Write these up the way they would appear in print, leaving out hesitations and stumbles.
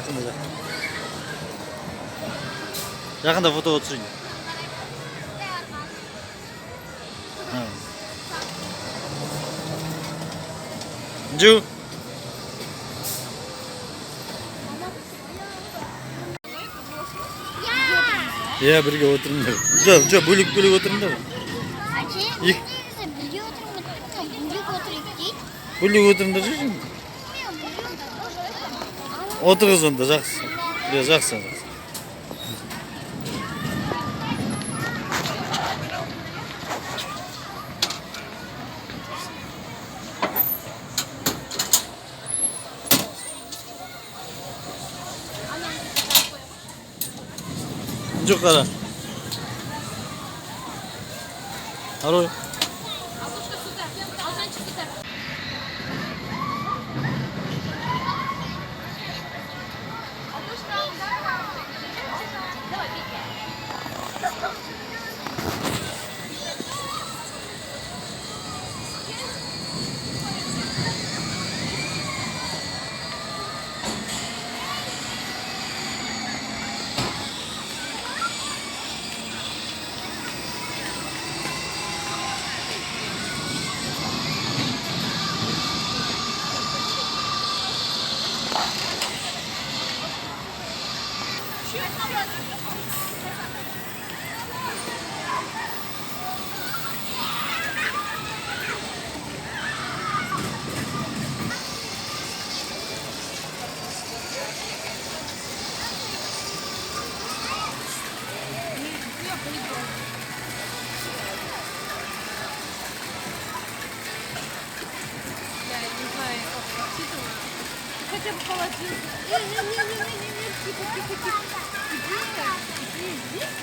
жақында. Жақында фотоға түсірейін. Джу. Ya birga o'tiringlar. Jo, bo'lib o'tiringlar. Bo'lib o'tiringlar. O'tirg'iz unda, yaxshi. Yaxshi. Жоқ қара. Арой. Хотя бы холодильник. Тихо. Иди здесь,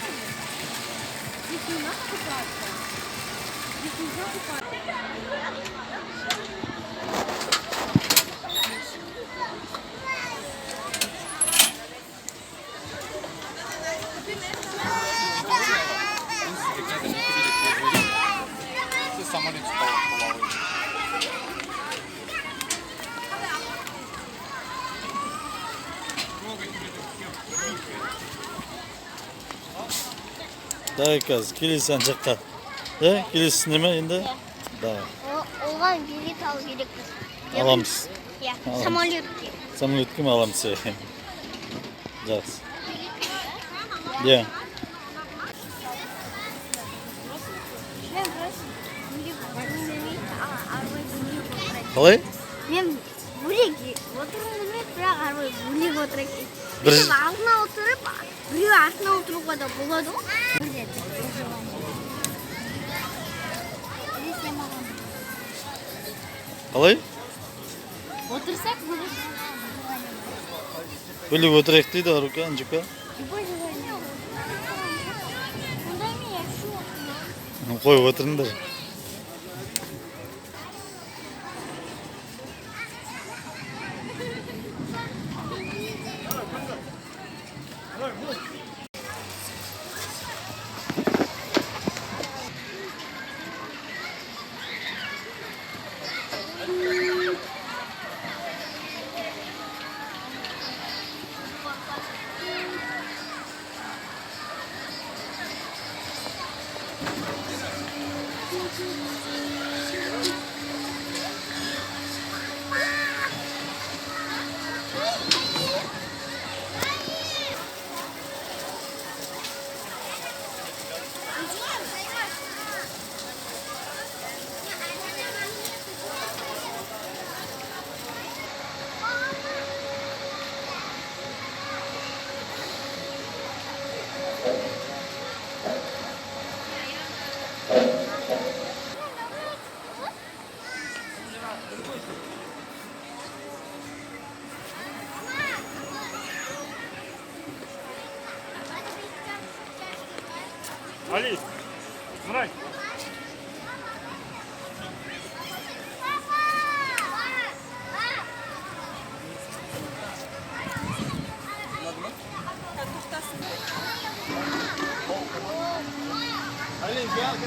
здесь не надо купаться. Здесь нельзя купаться. Да, каз, келесің жаққа. Да, келесің ме енді? Да. Оған билет алу керекпіз. Аламыз. Иә, самолетке. Самолетке ме аламыз? Жақсы. Иә. Қалай? Мен бөлек отырғым келмейді, бірақ арбай бөлек отыра кетті. Біреу алдына отырып, біреу артына отыруға да болады ғой. Қалай? Отырсақ бөлек. Бөлек отырайық дейді, Арука, Анжука. Қой, отырыңдар. Ali, Murat. Ali, gel.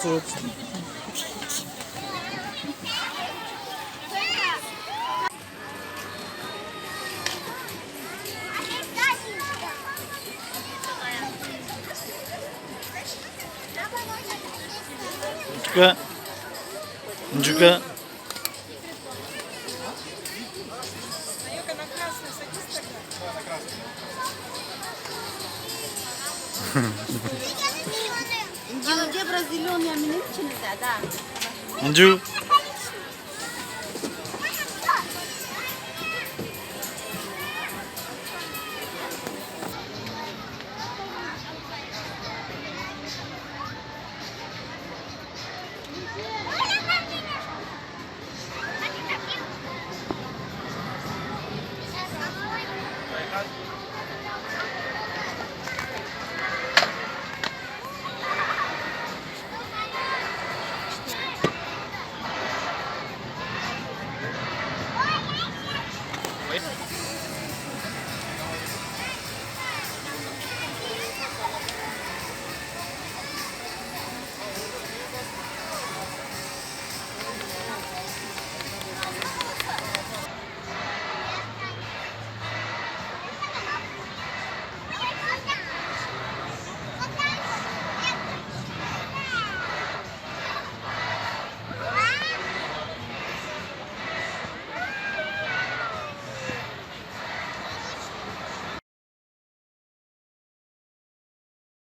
Otur. Juga. Juga. Где определенные минут, да. Inju.